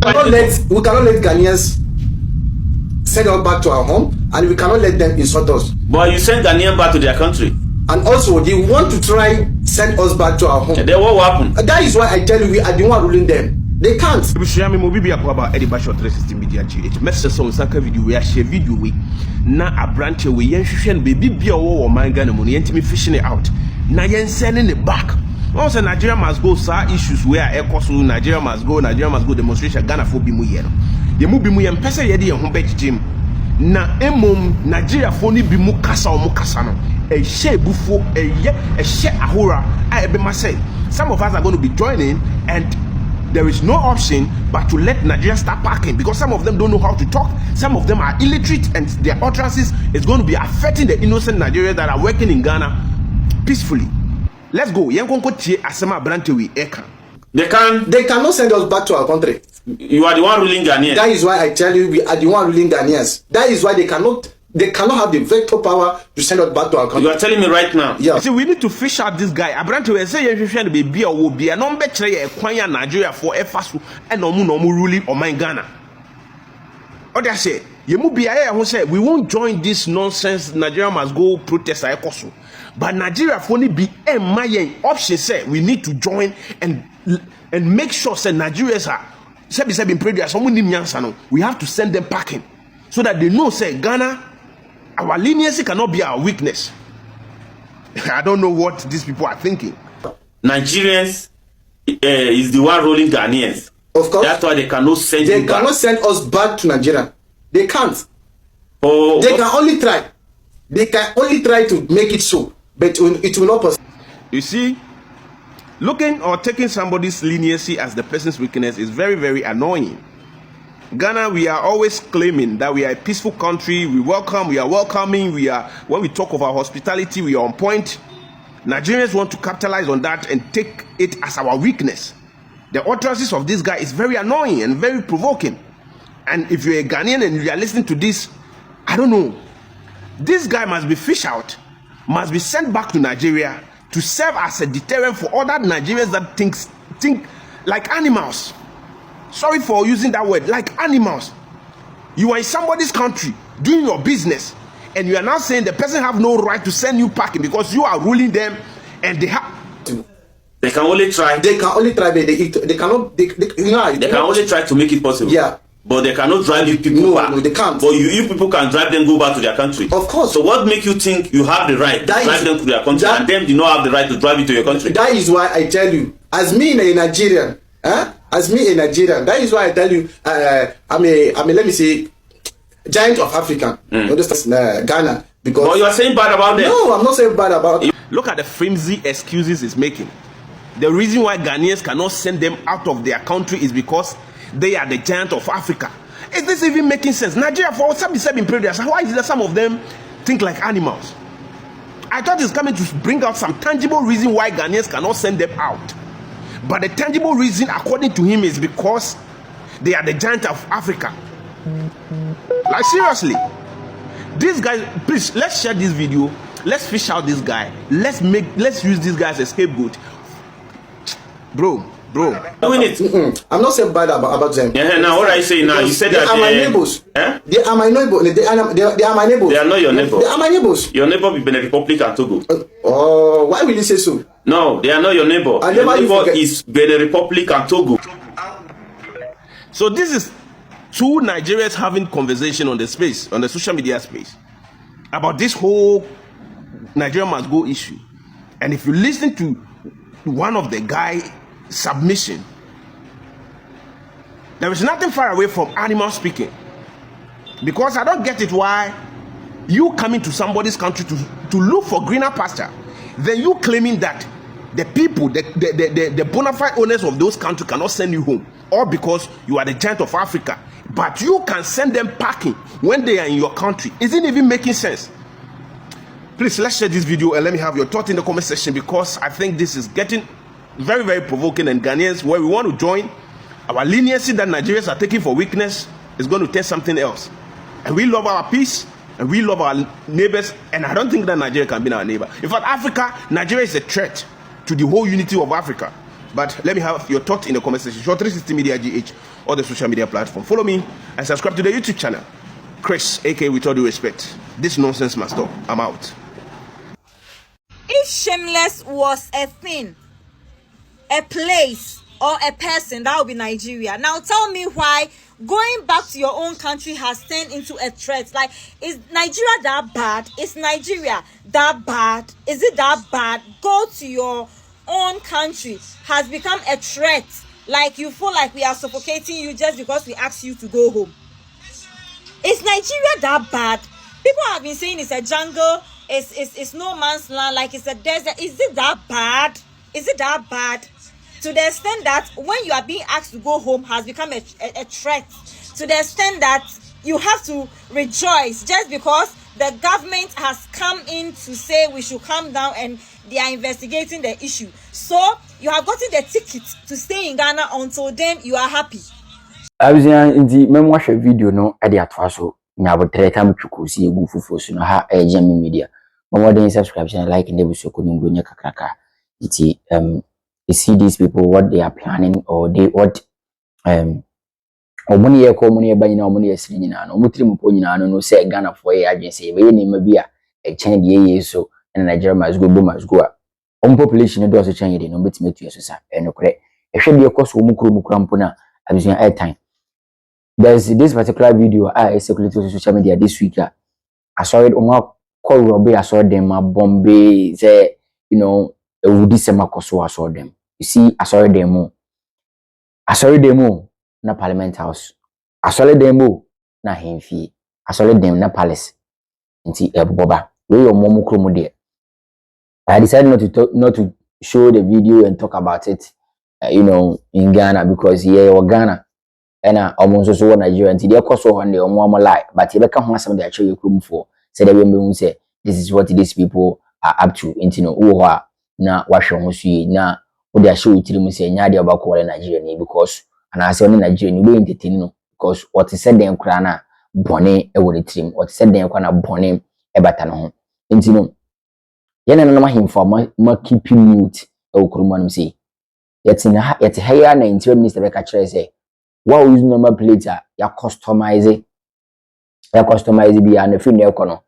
We cannot let Ghanaians send us back to our home, and we cannot let them insult us. But you send Ghanaians back to their country. And also, they want to try send us back to our home. And then what will happen? That is why I tell you, we are the one ruling them. They can't. Bushami mo bibi akwa Eddie Basho 360 media GH. Message so sanka video we share video we na abrante we yenhwehwe no baby bia wo manga na mo yentimi fishing it out. Na yen sending it back. Once Nigeria must go, sir, issues where Ecosu, Nigeria must go demonstration, Ghana for Bimu Yeno. Ye mu Bimu Yen Pesa Yedi and Humbet Jim. Na emum Nigeria phony Bimu Kasa or Mukasano. A she bufo, a she ahura. I be must say. Some of us are going to be joining, and there is no option but to let Nigeria start packing, because some of them don't know how to talk, some of them are illiterate, and their utterances is going to be affecting the innocent Nigerians that are working in Ghana peacefully. Let's go. They cannot send us back to our country. You are the one ruling Ghanaians. That is why I tell you, we are the one ruling Ghanaians. That is why they cannot have the veto power to send us back to our country. You are telling me right now. Yeah. See, we need to fish out this guy. Abrante we say you should be a will be a number three Kwanya Nigeria for Efasu and no ruling or my Ghana. Or they say you must be a who say we won't join this nonsense. Nigeria must go protest Ekosu. But Nigeria for only be a my option say we need to join and make sure say Nigerians are been previous someone we have to send them packing so that they know say Ghana, our leniency cannot be our weakness. I don't know what these people are thinking. Nigerians is the one ruling Ghanaians. Of course. That's why they cannot send They cannot send us back to Nigeria. They can't. They can only try. They can only try to make it so, but it will not possible. You see, looking or taking somebody's leniency as the person's weakness is very, very annoying. Ghana, we are always claiming that we are a peaceful country. We are welcoming. When we talk of our hospitality, we are on point. Nigerians want to capitalize on that and take it as our weakness. The utterances of this guy is very annoying and very provoking. And if you're a Ghanaian and you are listening to this, I don't know. This guy must be fished out, must be sent back to Nigeria to serve as a deterrent for other Nigerians that think like animals. Sorry for using that word, like animals. You are in somebody's country doing your business, and you are now saying the person have no right to send you packing because you are ruling them, and they have. They can only try. They can only try, but they cannot. They can only try to make it possible. Yeah. But they cannot drive you people back. No, they can't. But you people can drive them go back to their country. Of course. So what make you think you have the right to drive them to their country, and them do not have the right to drive you to your country? That is why I tell you, as me a Nigerian, that is why I tell you, I'm a let me say, giant of Africa. Ghana. Because but you are saying bad about them. No, I'm not saying bad about them. Look at the flimsy excuses he's making. The reason why Ghanaians cannot send them out of their country is because they are the giant of Africa. Is this even making sense? Nigeria, for some in previous, why is there some of them think like animals? I thought it's coming to bring out some tangible reason why Ghanaians cannot send them out. But the tangible reason, according to him, is because they are the giant of Africa. Like seriously, this guy, please let's share this video. Let's fish out this guy. Let's use this guy as a scapegoat, bro. Doing it. I'm not saying bad about them. Yeah, now what I say now, you said they that are my neighbors. Eh? They are my neighbors. They are my neighbors. They are not your neighbors. They are my neighbors. Your neighbor be Benin Republic and Togo. Oh, why will you say so? No, they are not your neighbor. Your neighbor is Benin Republic and Togo. So this is two Nigerians having conversation on the social media space, about this whole Nigeria must go issue. And if you listen to one of the guy submission, there is nothing far away from animal speaking, because I don't get it why you coming to somebody's country to look for greener pasture, then you claiming that the people, the bona fide owners of those countries cannot send you home, or because you are the giant of Africa, but you can send them packing when they are in your country. Isn't even making sense. Please let's share this video and let me have your thought in the comment section, because I think this is getting very, very provoking, and Ghanaians, where we want to join, our leniency that Nigerians are taking for weakness is going to test something else. And we love our peace, and we love our neighbors, and I don't think that Nigeria can be our neighbor. In fact, Nigeria is a threat to the whole unity of Africa. But let me have your thoughts in the comment section. Show 360 Media GH or the social media platform. Follow me and subscribe to the YouTube channel. Chris, aka With All Due Respect. This nonsense must stop. I'm out. If shameless was a thing, a place, or a person, that would be Nigeria. Now tell me why going back to your own country has turned into a threat. Like, is Nigeria that bad? Is Nigeria that bad? Is it that bad? Go to your own country has become a threat. Like, you feel like we are suffocating you just because we asked you to go home. Is Nigeria that bad? People have been saying it's a jungle, it's no man's land, like it's a desert. Is it that bad? Is it that bad? To the extent that when you are being asked to go home has become a threat. To the extent that you have to rejoice just because the government has come in to say we should calm down and they are investigating the issue. So you have gotten the ticket to stay in Ghana until then you are happy. I was in the watch a video no at the atwaso. Now but time to see a good for so ha Jamie Media. More than subscribe and like and they will so couldn't go near you see these people what they are planning or they what money e ko money e ba nyina money e siri nyina no mutiri mpo nyina no say Ghana for ye agency we ni ma bia e chen de ye so and Nigeria must go population do so chen ye no betime tu so sa e no kre e hwe de ko so mukura mpo na abisun airtime. There's this particular video I circulated on social media this week. I saw it on call Robbie, I saw them Bombay, say, you know, December so I saw them. You see, I saw them na Parliament House. I saw them na Hemfi. I saw them na Palace. And see Boba. We your momu kromo there. I decided not to show the video and talk about it, you know, in Ghana because or Ghana. And almost so Nigeria until they cost one day or more lie, but you can't some they actually room for. Said they say this is what these people are up to. Into no na wash on see na what they are showing to them say nya about calling Nigeria because and I say only Nigerian we entertain no because what is said them crana bonnet e would team what said them crana bonnet e bata no into no yena no ma him for ma keeping mute e okrumanum say yet higher na interior minister be catch say what we use normal plate ya customize bi and if you know kono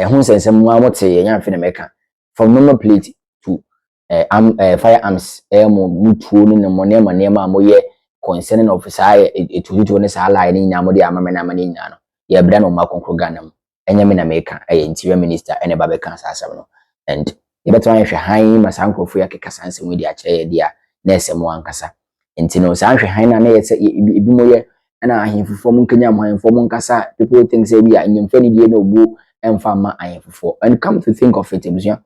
hu sense mu amote ya mfe na meka from normal plate to firearms mo mutuo ni na monema amoye concerning officer etututu ne sa line ni amode amamena amane nya no ya bra no makonkro Ghana mu enyame na meka interior minister ene ba be kan asam no and e beto an hwe han masankrofo ya keka sanse mu di akere dia na esemo ankasa Intino sanhwe han na ye se ebi moye na ahemfofo mun kanya mo ahemfo mun kasa people think say bi anyemfa ni die na obu emfa ma ahemfofo and come to think of it ebusia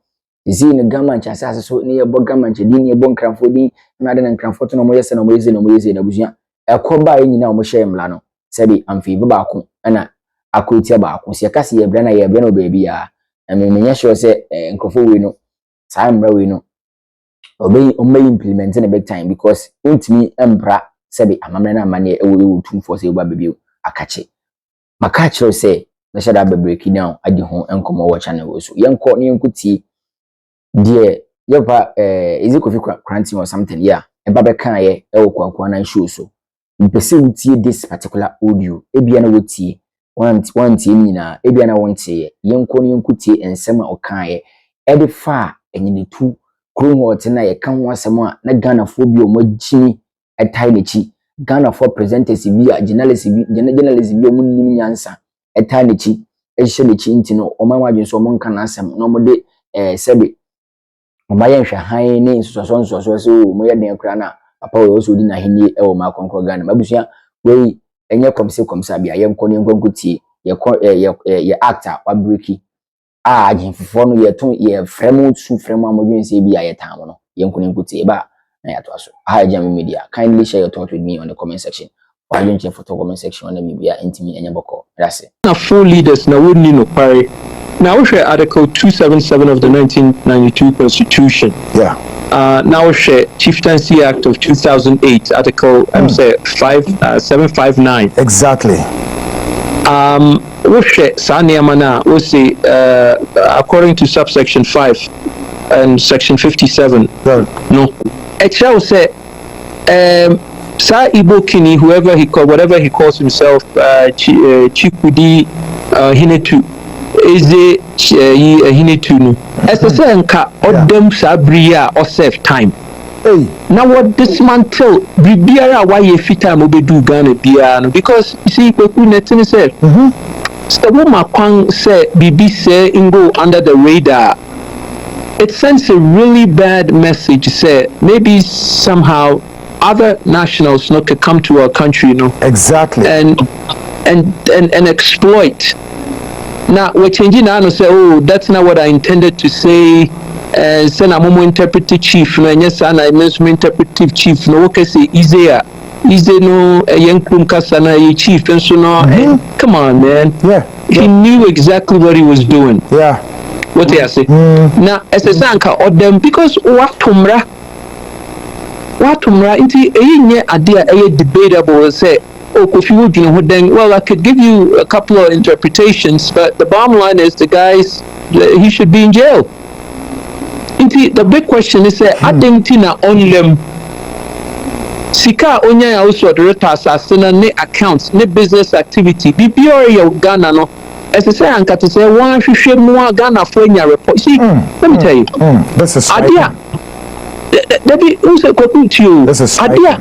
isi ni government asase so ni ye bo government di ni ye bo nkranfo di na de nkranfo to no moye se na moye na ebusia ekoba enyina o mo hye mla no se bi amfi bi ba ko na akotia ba ko se kase ye bra na ye bra no ba bi ya emenya sure se nkofo we no sa mra we no obey implement in a big time because ultimately empra sabi amamre na mane ewo tum for say ba bebi akache makache say na shada be break down adi ho enkomo wo channel so yenko ne yenkuti die yepa is it coffee quarantine or something yeah eba be kan ye ewo kwakwa na show so mpese utie this particular audio ebia na wotie wantie nyina ebia na wontie yenko ne yenkuti ensema okan ye edifa enyine tu Krumo tena ye kan wasema na Ghana for bi omagini etai nechi Ghana for presenters bi a journalist bi omunnim nyansa etai nechi ehye nechi ntino omanwadwen so omon kan asem no mode sebe omaye nhwe han ne nsoso so mo ye den kra na papa we so di na henie e wo ma konkro Ghana mabusua we enye komse bia ye nko ne nkonkutie ye actor wa breaki agimfofo no ye fremu su fremu amodwen se bi ayetam no yenkuni nkuti ba na yato aso Jamie Media. Kindly share your thoughts with me on the comment section or you check photo comment section on the media intimi enyaboko that's it na four leaders na woni no pare now we share article 277 of the 1992 constitution now we share Chieftaincy Act of 2008 article 759 exactly according to subsection 5 and section 57 no Echao say Sa Igbo Kini, whoever he called, whatever he calls himself, Chikudi Hinetu, is the Hinetu no. As I say, nka odem sabria or save time. Now what dismantle bibiara why you fit time obedu Ghana biara because you see kweku netin say so woman kwan say bibi say go under the radar. It sends a really bad message say maybe somehow other nationals could come to our country, exactly, and exploit. Now we're changing now and say, oh, that's not what I intended to say. Send a momo interpretive chief, and yes, and I mentioned interpretive chief. No, okay, say easier. No, a young Kumkasana, a chief, and so no. Come on, man. Yeah. He knew exactly what he was doing. Yeah. What do you say? Now, as a sanka or them because what inti enye idea debatable say oh Kofi Wodu then well I could give you a couple of interpretations but the bottom line is the guys he should be in jail. Inti the big question is say adenti na onlem sika onya ya also the asasina ne accounts ne business activity bibio ya Ghana no as I say anka to say one hwehwe mu Ghana for nya report see let me tell you this is idea Debbie, who's a copy to you? Adia,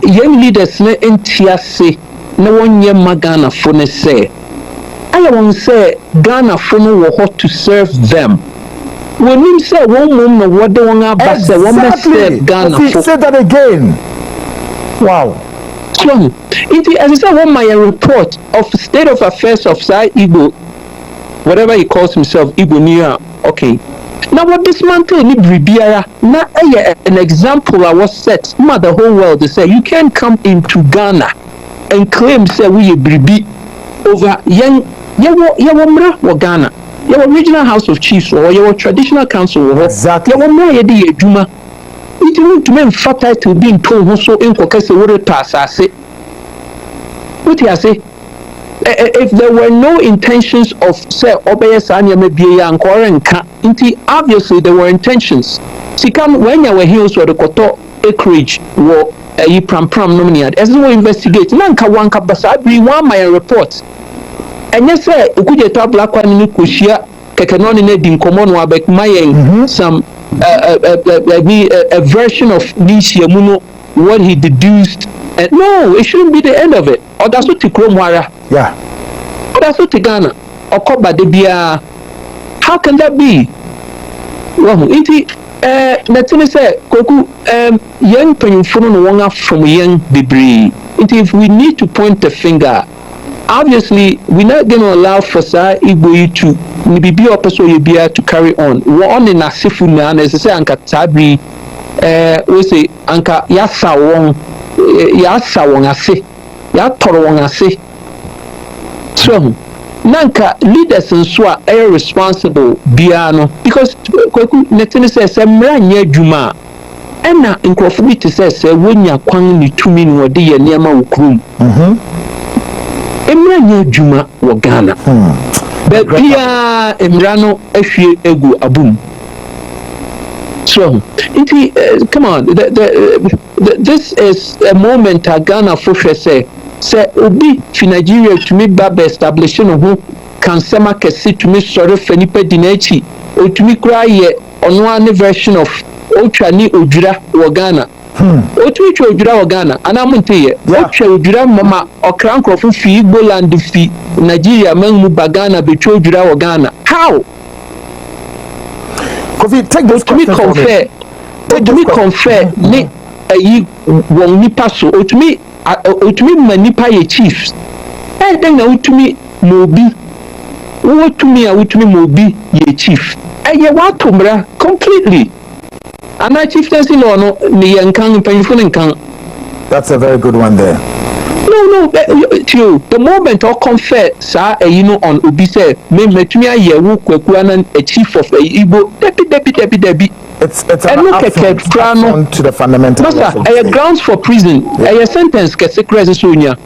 young leaders in Tiase, no one year Magana phone say. I won't say Ghana phone were hot to serve them. When you say one woman, what do one about the woman said Ghana? Say that again. Wow. So, it as I said, one my report of state of affairs of Sai Igbo, whatever he calls himself, Igbo Nia, okay. Now what dismantle ni bribiara na an example I was set the whole world they say you can't come into Ghana and claim say we bribi over young mra wa Ghana your regional house of chiefs or your traditional council or exactly your mra ye di adwuma it will to men fatal to be told who so in kokase wo asase what you say if there were no intentions of say obeyes anyame biya ankore nka nti obviously there were intentions sikam when you were hills or the koto acreage wo yi pram nominate as we investigate nanka wanka basa bi one my report enye say ukuje to black one ni koshia kekenoni na di nkomo no abek mayen some a version of Nishiamuno what he deduced no it shouldn't be the end of it or that's what Tikromwara yeah that's what Ghana or Koba de Bia. How can that be? Well, let me say, Koku, young Penyufuno from young debris. If we need to point the finger, obviously, we're not going to allow for Sa Igbo to maybe also to carry on. We're on in Asifuna, as I say, Anka Tabri, we say, Anka Yasa Wong Ase, Yatoro Wong Ase. So, Nanka leaders and so are responsible biano because Netini says Mranya Juma and now in Crofubiti says when you're quang ni 2 min or dear Niama Ukrum. Mranya Juma or Ghana. But Pia Emrano Efi Egu Abum. So, come on, this is a moment Ghana Foshe say obi fi Nigeria to me baba establishing who can sema kesi to me sorry fenipe dinachi o to me kra ye ono an version of otwa ni odwira wo Ghana o to twa odwira wo Ghana ana monte ye otwa odwira mama okra nkrofo fi Igbo land fi Nigeria man mu bagana be twa odwira wo Ghana how Kofi take this to me compare ni ayi won nipa so o to me manipa ye chiefs then na utumi mobi mobi ye chief ye watomra completely and I chieftaincy law no ni yankan panfo nkan. That's a very good one there. No the moment or confer sa on obi say me metumi aye wo kwaku an a chief of Igbo debi it's an affront to the fundamental grounds for prison a sentence secret sonya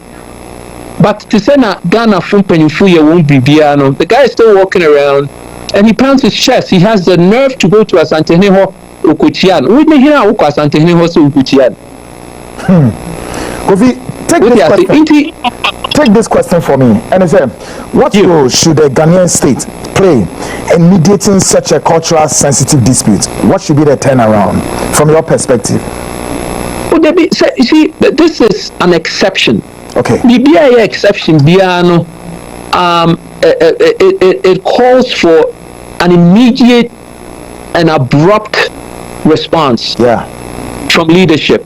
but to say na Ghana from penifo ye won't be biano the guy is still walking around and he pounds his chest he has the nerve to go to Asante Neho Ukuchian. We didn't hear Ukasante Hosu Ukuchian. Kofi, take this question for me. And I say, what role should the Ghanaian state play in mediating such a cultural sensitive dispute? What should be the turnaround from your perspective? Well, you see, this is an exception. Okay. The BIA exception, Biano, it calls for an immediate and abrupt response from leadership.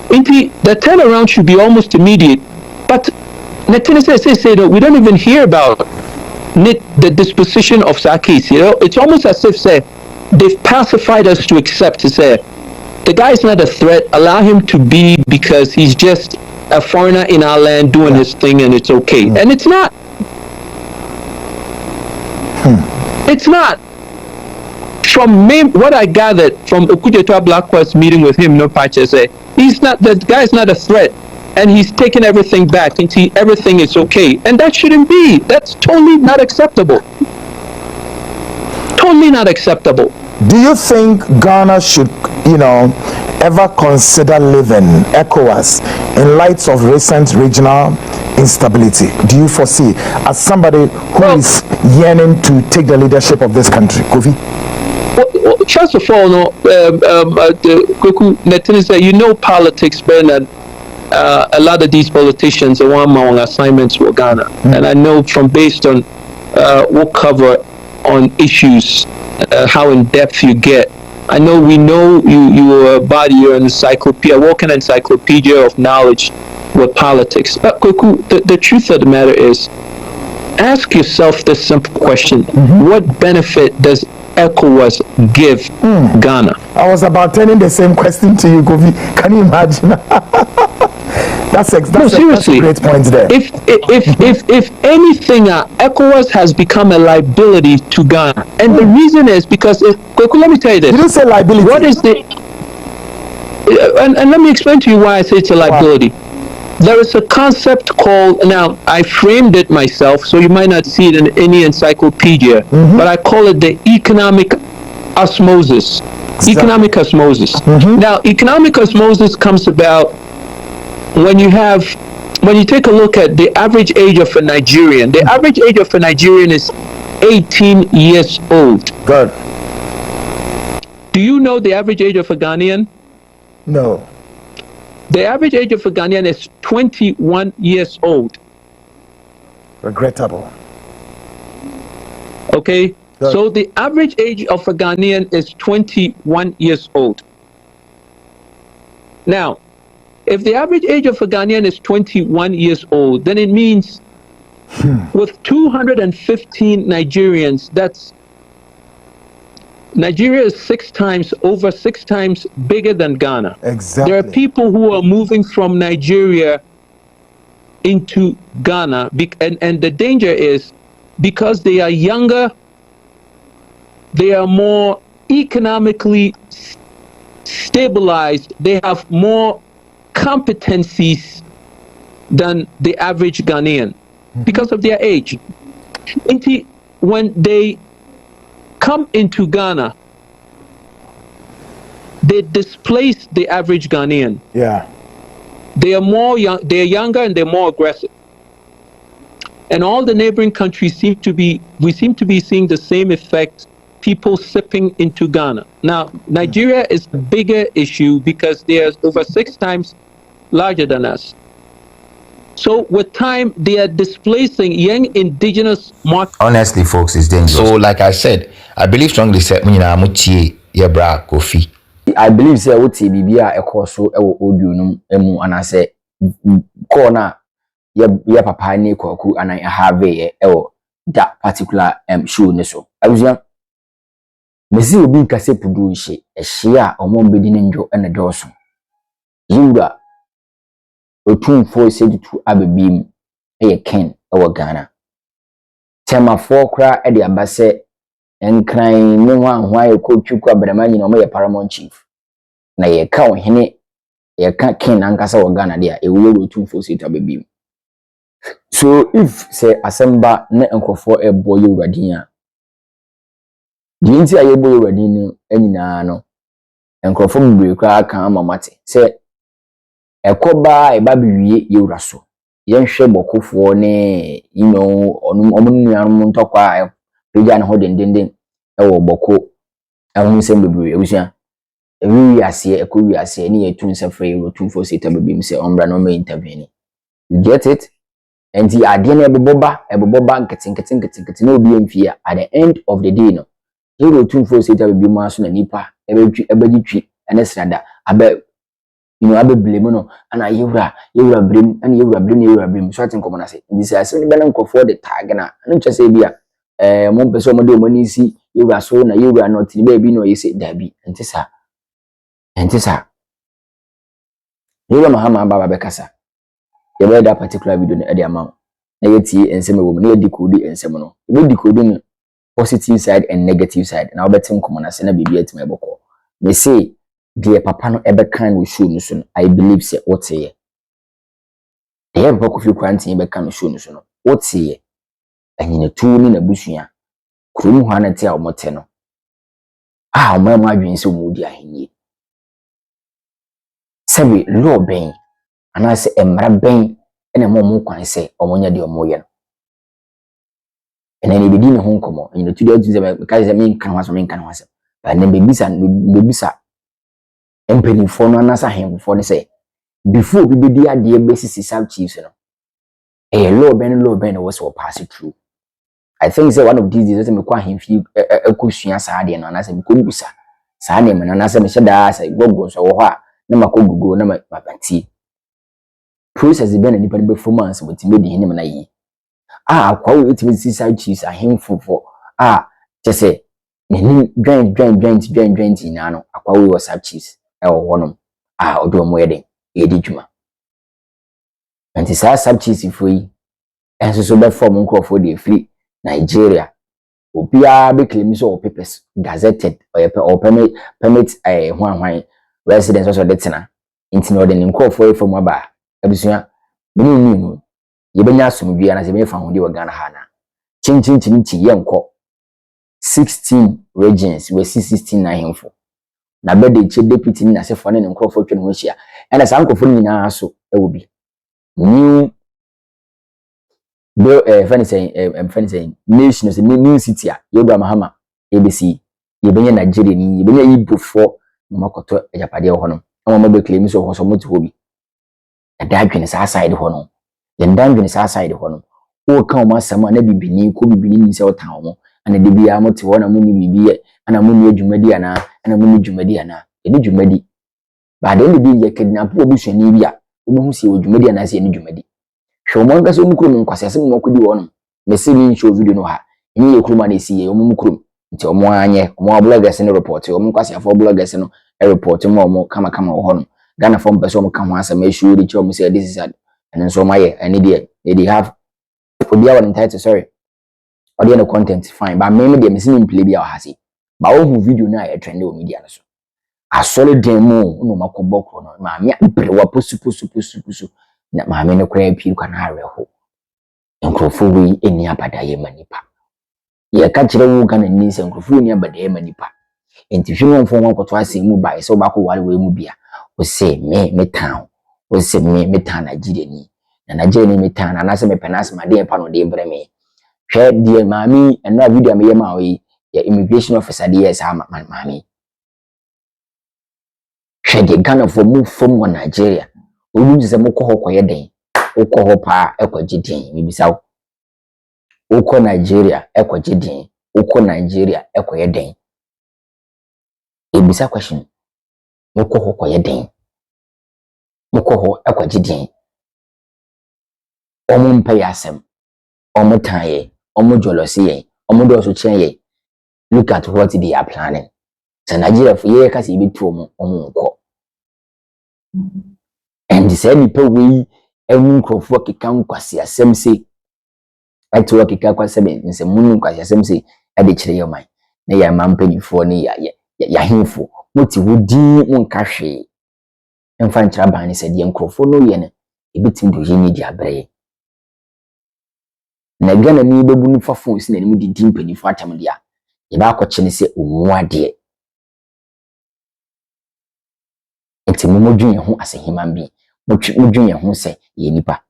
The turnaround should be almost immediate, but Netina say no, we don't even hear about the disposition of Sakis. It's almost as if they've pacified us to accept to say the guy is not a threat. Allow him to be because he's just a foreigner in our land doing his thing, and it's okay. And it's not. It's not. From what I gathered from Okujetua Blackwell's meeting with him, the guy is not a threat, and he's taken everything back and everything is okay, and that shouldn't be. That's totally not acceptable. Totally not acceptable. Do you think Ghana should, ever consider leaving ECOWAS in light of recent regional instability? Do you foresee, as somebody who is yearning to take the leadership of this country, Kofi? Well, first of all, politics, Bernard. A lot of these politicians are on assignments with Ghana, and I know based on what cover on issues, how in depth you get. I know we know you are a body, you're an encyclopedia, walking encyclopedia of knowledge with politics. But the truth of the matter is, ask yourself this simple question: what benefit does ECOWAS give Ghana? I was about turning the same question to you, Kofi. Can you imagine? That's a great point there. If anything, ECOWAS has become a liability to Ghana, and the reason is because let me tell you this. You didn't say liability. What is the? And let me explain to you why I say it's a liability. Wow. There is a concept called, now I framed it myself, so you might not see it in any encyclopedia, but I call it the economic osmosis. Economic osmosis. Now, economic osmosis comes about when you take a look at the average age of a Nigerian. The average age of a Nigerian is 18 years old. Good. Do you know the average age of a Ghanaian? No. The average age of a Ghanaian is 21 years old. Regrettable. Okay? Good. So the average age of a Ghanaian is 21 years old. Now, if the average age of a Ghanaian is 21 years old, then it means with 215 Nigerians, Nigeria is over six times bigger than Ghana. Exactly. There are people who are moving from Nigeria into Ghana, and the danger is because they are younger, they are more economically stabilized, they have more competencies than the average Ghanaian because of their age. When they come into Ghana, they displace the average Ghanaian. Yeah. They are more young, they're younger and they're more aggressive. And all the neighboring countries seem to be seeing the same effect, people sipping into Ghana. Now, Nigeria is a bigger issue because they are over 6 times larger than us. So with time, they are displacing young indigenous markets. Honestly, folks, it's dangerous. So, like I said, I believe strongly that Yebra Kofi. I believe say Oti Bibia Ekoso Ewo Odunum Emu and I say corner ye papa ni kwaku and I have ewo that particular show neso. I was young. Mesi obi kase pudu she e shia omombedi njo ene doso. Yura Otumfo said to Abibim a Ken or Ghana. Tema 4 cry at the abase and crying no one why you could you grab the man a paramount chief. Na ye count hine ye can't Ken and Cassa or Ghana there, a will Otumfo said to Abibim. So if say Assemba ne uncle for a boy radina. The India boy radino any no. Enkrofo bebre kra kan amamate se ekoba eba biwie yewura so yenhwe bokofo ne omunnuanum ntokwa peja ne ho dendenden ewo boko ehun sem bebre ebusua ewi ase ekowi ase ne yetun sefre rotumfo seta bebim se ombra no ma intervene. You get it? And the ade na eboboba nkete na obi emfia at the end of the day no hero rotumfo seta bebim aso na nipa ebegitwi ene srada abe abe blame no ana yewura blame ana yewura blame so atin komo na se ndi se ase ni bana nkofo de tag na no nche bia mo pese mo de mo ni si yewura so na yewura not ni ba bi no yese dabi entisa yewura mahama baba be kasa ye be that particular video na e amount na yetie ensem wo na ye decode ensem no ye decode no positive side and negative side na obetim komo na se na bibia etim eboko me say the papa no ebe kan we show no so I believe say what say the ebe ko fi quarantine ebe kan show no so no what say anyine tu ni na busua krum ho anate a omote no omam adwen se omudi ahenye sabi law ben anase emra ben ene mo kwan se omonya de omoye no ene ne bedi ne ho nkomo anyine tu de atu se me ka se me nkan waso ba ne bebisa empenifo no anasa hemfo ne say before bibedi ade besisi sub chiefs no law ben was pass through. I think say one of these days me kwa hemfi ekosua saade no anasa me kobusa saade me anasa me hyeda say gogo so wo ho a na makogugo na mabati process be na nipa ne performance with me de him na yi kwa we it sisi sub chiefs ahemfo chese me joint na no akwa we was sub chiefs wonom odo mo yede dwuma anti sa sub chiefs foi enso so be form nkofo de free Nigeria obia be claim so papers gazetted or permit hwan residents also detena inti no de nkofo from aba abusua menu ye benya asomdua na se be fa hode Ghana ha na chinchin yenko 16 regions we 16 na hemfo na bede che deputy ni na se fo ne nkofo twe no hia ena sa nkofo nyina so ewobi new fancy nations new city yebra mahama ABC yebenya Nigeria ni yebenya Igbo makoto ejapade ho no ama be claim so ho so moto hobi adadwene sa side ho no yendandwene sa side ho no o kan o masama na bibini ni se otan ho ana de bia mote ho na muni bibi ana muni adwumadi ana muni dwumadi ana eni dwumadi ba de bi ye kidnap obusuani bia obu se odwumadi ana se eni dwumadi hwomo nka so mukrum nkwase asem mo kodi wo no meseli show video no ha eni ye kruma na esi ye omo mukrum nti omo anye omo bloggers ne report omo nkwase afọ bloggers no report mo omo kama wo ho no Ghana form person omo kan ho asem e show ri che omo say this is and so maye any there they have obi awon entitled sorry audio no content fine but me dey mesini play bia ha si ba wo hu video na e trend o media no so asole den mo no makobokro no ma me brewa posu na maame no kra pii kwa na areho nkrofo wi eni abadaye manipa ye ka kire wo Ghana ni se nkrofo eni abadaye manipa enti hwemo mfo won koto ase mu bai so ba ko wale we mu bia o se me town o se me town Nigeria ni na Nigeria ni me town na se me penas ma de pa no de bre me hwe de maami eno video me ye ma we ya immigration officer de yes ha maami hwe de Ghana for move from Nigeria obu se mo ko koye den ukọ pa ekwagidin mibisa ukọ Nigeria ekwagidin ukọ Nigeria ekoye den ebisa question ukọ koye den ukọ ekwagidin omo mpa yasem omo taye omo jolosi ye omo do so chen ye look at what they are planning so Nigeria for ye ka se bitu omo nkọ and say nipa we emu nkrofo keka nkwase asem se ati keka kwase be nse munu nkwase asem se ade kire yoman na ya mampanifo ne ya hinfo moti wodi nka hwe emfa nkyira ban se de nkrofo no ye ne ebitim do ye media bre na Ghana ni bebu ni fa phone si na ni di mpanifo atam dia ye ba akọche ne se omu ade nti mo dwen ho as a human being mo dwen ho se ye nipa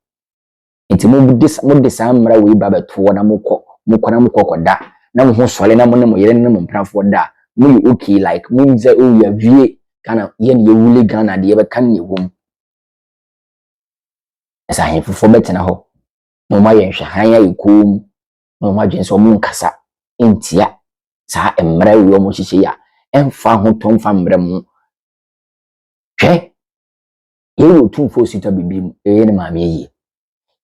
nti mo de samra we baba to na mo kɔ da na mo ho sɔle na mo ne mo yere ne mo mprafo da mo you okay like mo nze o ya wie kana ye ne ye wule Ghana de ye be kan ne wom esa hen fofo betena ho no ma ye nhwe han ya ikom no ma dwen so mo nkasa entia sa emra we mo hihye ya emfa ho to mfa mra mu hwe ye wo tumfo sita bibim ne ma me yi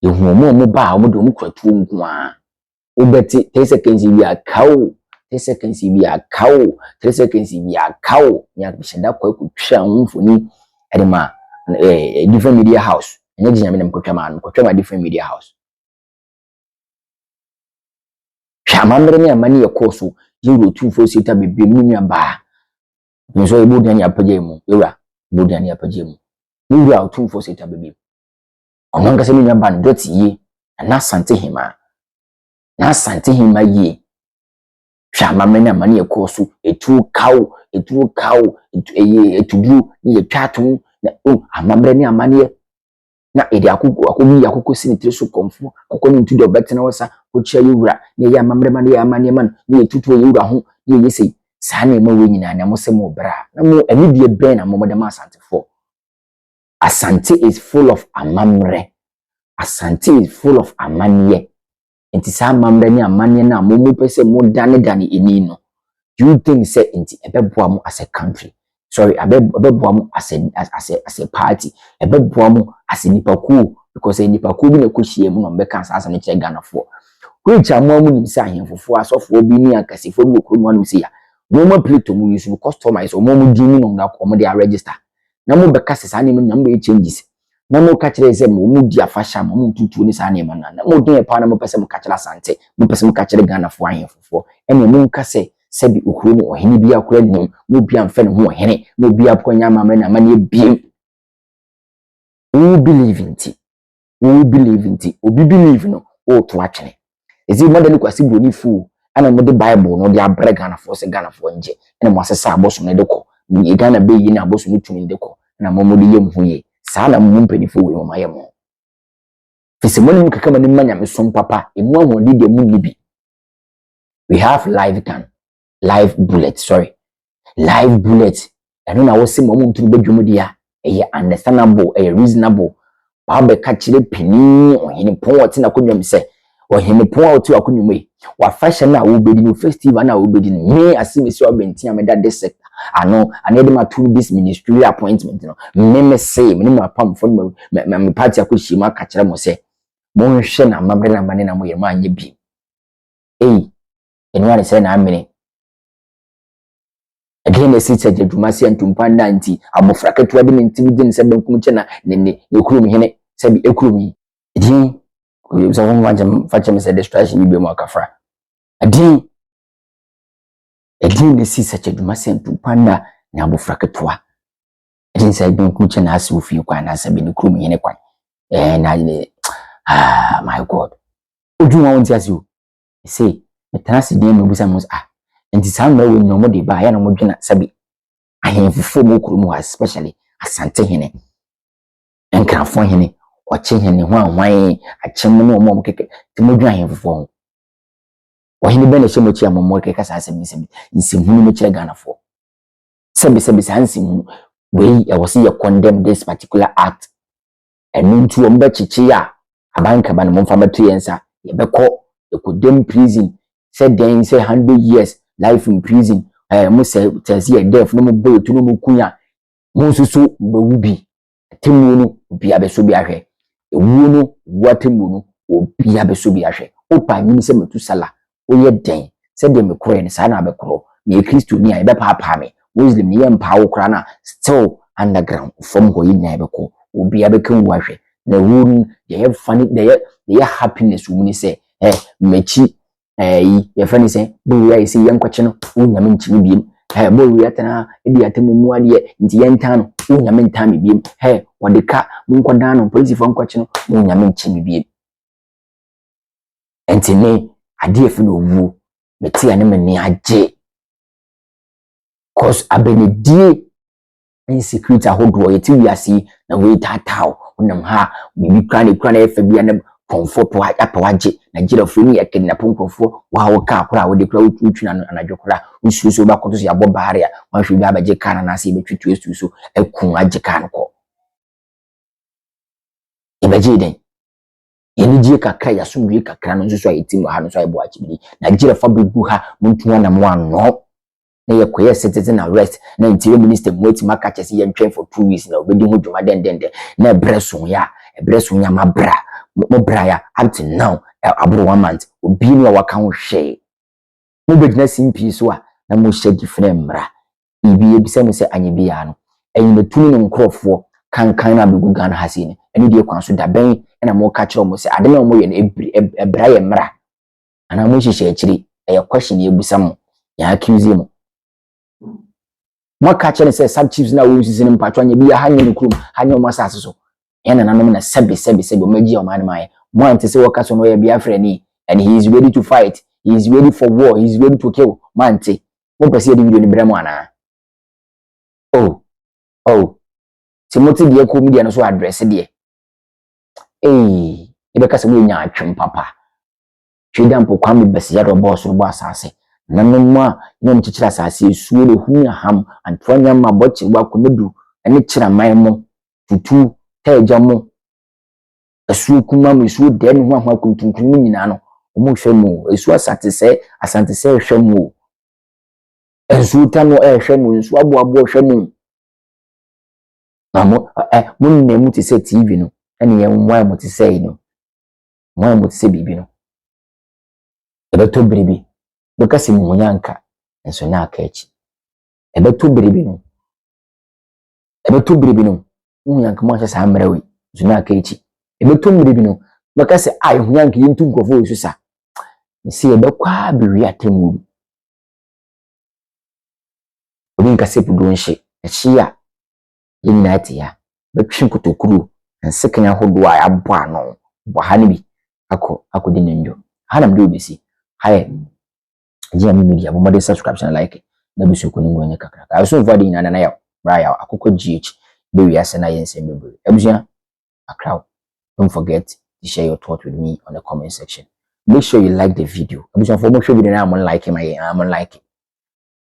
ye hu mo ba mo do mo kwatu nko a obeti 3 seconds bi akawo 3 seconds bi akawo 3 seconds bi akawo nya bishenda kwa kutwa mfoni edema different media house nya ginya me mkotwa ma different media house chama mre ne amani ye koso yiro tumfo sita bibim nua ba nso ibu dan ya paje mu yura ibu dan ya paje mu yura tumfo sita bibim ono ngase nua ba ndoti yi na sante hima na sante hima yi chama mre ne amani ye koso etu kaw etudru ye twatu na amamre ne amani na edi akoko sinitire so komfo akoko ni ntudo betena wasa ochia yura ne ya amamre man ya amani man ne etutu yura ho ne yesi saa na ma we nyina na mo se mo bra na mo anidie ben na mo de ma asante fo asante is full of amamre asante is full of amanie enti saa amamre ne amanie na mo pese mo dane eni no you think say enti ebeboa mo as a country sorry ebeboa mo as a party ebeboa mo as a nipaku because nipaku bi na kohie mu no mbeka asasa ne kire Ghana fo which amu nim say ahemfofo asofo bi ni akasifo bi okuru mu say ya no plate mu use customize o mo dini no na ko mo dey register na mo beka sesa ne mu na mo changes na mo ka kire say mo di afasha mo tutu ni sa ne ma na mo den pa na mo pese mo ka kire asante mo pese mo ka kire Ghana fo ahemfofo ene mo nka say sebi okuru mu ohene bi akora nim mo bia mfa ne ho ohene mo bia akonya amamre na mane biem we believe in it obi believe no o to atwene ezi mo de kwasi broni fu ana mo de bible no de abre Ghana fo se Ghana fo nje ene mo asesa aboso ne de ko ni Ghana be yi na aboso ne tumi de ko na mo de yem huye saa na mo mpanifo we mo mayemo fisi mo ni kaka mani manya me som papa emu ahodi de mu libi we have live bullet eno na wo se mo nturu badwum dia eye understandable eye reasonable ba be ka kire pini ohene pon wote na konwam se ohene pon wote akonwam yi wa fashion na wo bedi no festival na wo bedi no me asimesi wa benti ameda de sector ano anede ma to this ministry appointment no me say me ma pam fo me party akoshi ma ka kire mo se mo nhwe na mabre na mane na mo yema anye bi eno ari se na amene again the city jedumasi antumpa nanti abofra ketua bi ntimidin se benkum che na ne kurum hene se bi ekurum yi edin ko so won wanjam fache se distraction bi mo akafra edin the city jedumasi antumpa na abofra ketua edin se benkum che na asu fi kwa na se bi ne kurum hene kwa na my god oju won ti asu say metanasi din no bisa mo nti samra we nyomo de ba ya na modwena sabi ahemfofo mo kuru mu especially asante hene enkrafo hene oche hene ho anwan achem no mo keke ti modwena ahemfofo ho ohene be na hye mochi ammo keke kasa asemi nsehunu me kire Ghana fo sabi sansimu we I was here condemn this particular act enu ntu o mba chichi ya abanka ba na mo mfa batu yensa ye beko e condemn prison said then say 100 years life in prison mo say tesi death no mo boy to no mo kunya mo susu mawubi temu no obi abeso bi ahwe ewu no watemu no obi abeso bi ahwe opa nyim se matu sala oye den se de me kore ne sa na abekoro me Kristo ni a be papa me muslim ni yempa wo kora na still underground from ho yin na beko obi abekan wo ahwe na wu ye funny the happiness wo ni se mechi ye fani se bu ya isi yankwache no unyame nchimi biem bo ya tana edi atemu mu ade nti yenta no unyame ntame biem wodeka munkwada no police fo nkwache no unyame nchimi biem enti ne ade efi no wu meti ane meni age cause abenedie insecurity ahodo yeti wiase na we tatao unam ha bibi kran efa bia na comfort wa apa waje Nigeria fo ni yakedi na ponkofo wa wo ka akora wo de kura utwuna anadwokora ususu ba koto ya bo bahare a wa hwe bi abaje kana na se betwitu esusu ekun aje kan ko ibaje den yeni die kakra ya sumdwe kakra no nso so ayeti mu ha no so ayebo achibiri Nigeria fa bebu ha muntu na mo ano na yekoye citizen arrest na interior minister mweti maka chese ye ntwen for 2 weeks na obedi ho dwuma den na ebreso ya mabra mo braya up to now abro 1 month obi ni waka ho hwe mo bedina simpi so a na mo hye different mra ibi ebisa mo se anyebi ya no enyi betunu no nkrofo kan na begu Ghana hase ni eni die kwan so da ben na mo ka kire mo se ade na mo ye no ebra ye mra ana mo hye akiri question ebisa mo ya accuse mo mwaka chene se sub chiefs na wo sisi mpatwa nya bi ya hanye no krum hanye mo asase so ena nanom na sebe o magi o man mai mo ante se woka so no ya Biafra ni and he is ready to fight, he is ready for war, he is ready to kill mante mo pese di video ni bremo ana Timothy de ko media no so address de ebe ka se mo nya atwem papa twedampo kwame bese ya do boss ro bo asase nanoma nyom chichira asase esuo le hu aham antoanya ma bochi wa komedu ene chira man mo tutu teja mo esuo kuma mo esuo de ne ho ahwa kuntuntun nyina no mo hwe mo esuo asante se hwe mo esuo tano hwe mo esuo abo hwe mo mamo munne mu ti se TV no ene ye nwa mo ti se no nwa mo ti se bibi no ebeto biribi bekasi munyanka enso na akachi ebeto biribi no munyanka mo hye amrewe enso na akachi ebeto biribi no bekasi ai munyanka yintu nkofo osusa nsi ebekwa biwi atemu obi nkase pudonhye ehia yinati ya betwin kotokuru ensekanya hodo a abo ano bo hanibi akodi nenjo hanam de obisi haye Jami media bo mode subscription like na bisu ko ningo nya kakra ka so vadi na na ya braya akoko GH be wi ase na yense bebre abusia akra. Don't forget to share your thoughts with me on the comment section. Make sure you like the video abusia for mo show video na am like my am like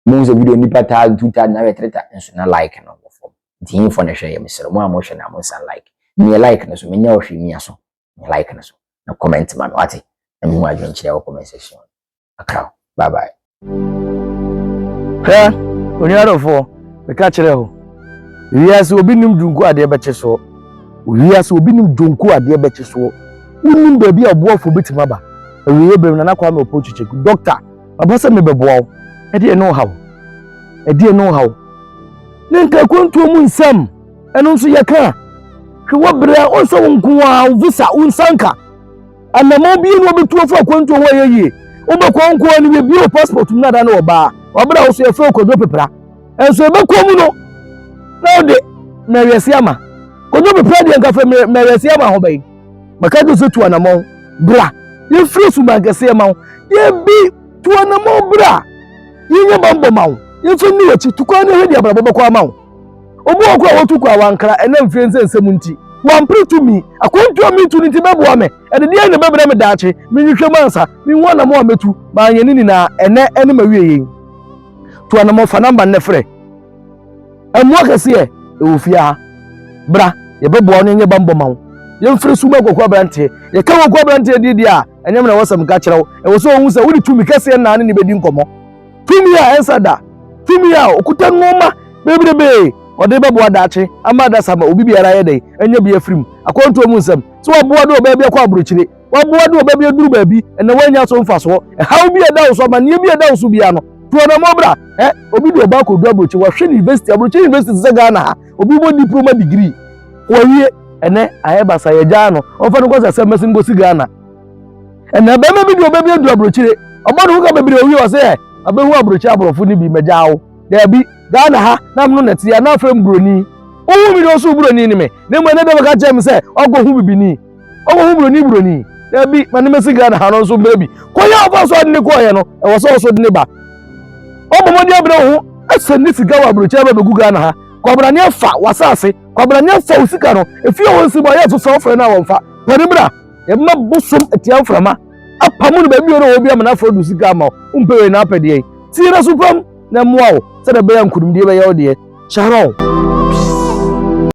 mo zo video ni pata 2000 na 30 enso na like no for din for na share ya misere mo am share na mo san like me like na so me nya ohwe mi aso me like na so na comment man wati na mo adwen kire wo comment section akra. Bye bye. Hey, when you're for the catcher, we are so binim dunku ade beche so. We are so binim dunku ade beche so. Unim baby abo for bitima ba. We be na kwa me opochi check. Doctor, abasa me bebo. E dey know how. Nenka kwantu mu nsam. Eno nso ye ka. Hwe wobra onso wonku a visa unsanka. Anamo bi no betu afọ kwantu ho yeye. Obekwa nko ni bi o passport mu na da na oba obra wo so e fe kodo pepra enso ebekwa mu no na de meresi ama kodo pepra de nka fe meresi ama ho bai maka do so tu anamo bra ye free su magase ama ye bi tu anamo bra ye nya bambo ma ye fe ni wachi tu kwa na hedi abra bobekwa ma obo okwa wo tu kwa wankra enam fie nsem nti wan pray to me akontu me tu nti bebo ame e de ne bebere me daache me nhwehwe mansa me wona mo ametu ma anye ni na ene ma wiye to anamo fa number ne frɛ emu akase e ofia bra ye bebo ono nye bambo ma ye mfre su ma kokwa brante ye ka kokwa brante di a enyem na wasam ka kyerɛw e wo so hu sa wudi tumi kase na ne bedi nkomo tumi a ensada tumi a okuta ngoma bebere ode bebo adaache amada sama obi biara ye dai enya bi afrim akonto mu nsam so waboa do oba bi akwa abrochire waboa do oba bi aduru ba bi ena wanya so mfa so hawo bi eda so ma ne bi eda so bia no to na mobra obi do oba ko do abrochi wa hwe university abrochi university ze Ghana ha obi bo diploma degree wawie ene ayeba sa ye ja no onfa no ko sa mesin go si Ghana ena ba ma bi do oba bi aduru abrochire oba no ka bebire owi o se abehu abrochi abrofo ni bi mejawo da bi Ghana ha na mno netia na afrem broni owu mi do so broni ni me ne mo ne do ka chem se ogo hu bibini ogo hu broni da bi mane mesi Ghana ha no so baby ko ya ofa so de ko ye no e wo so de ne ba obo mo de abra hu asani siga wa brocha ba begu Ghana ha kwabrane fa wasase kwabrane fa usika no efi o nsi bo ya so so ofre na wonfa panibra e ma bosom etia mframa apamu no ba bi o obi amana afro du sika ma umpewe na apede tira supam na muawo se da be ya nkurumdie be ya o de Sharon.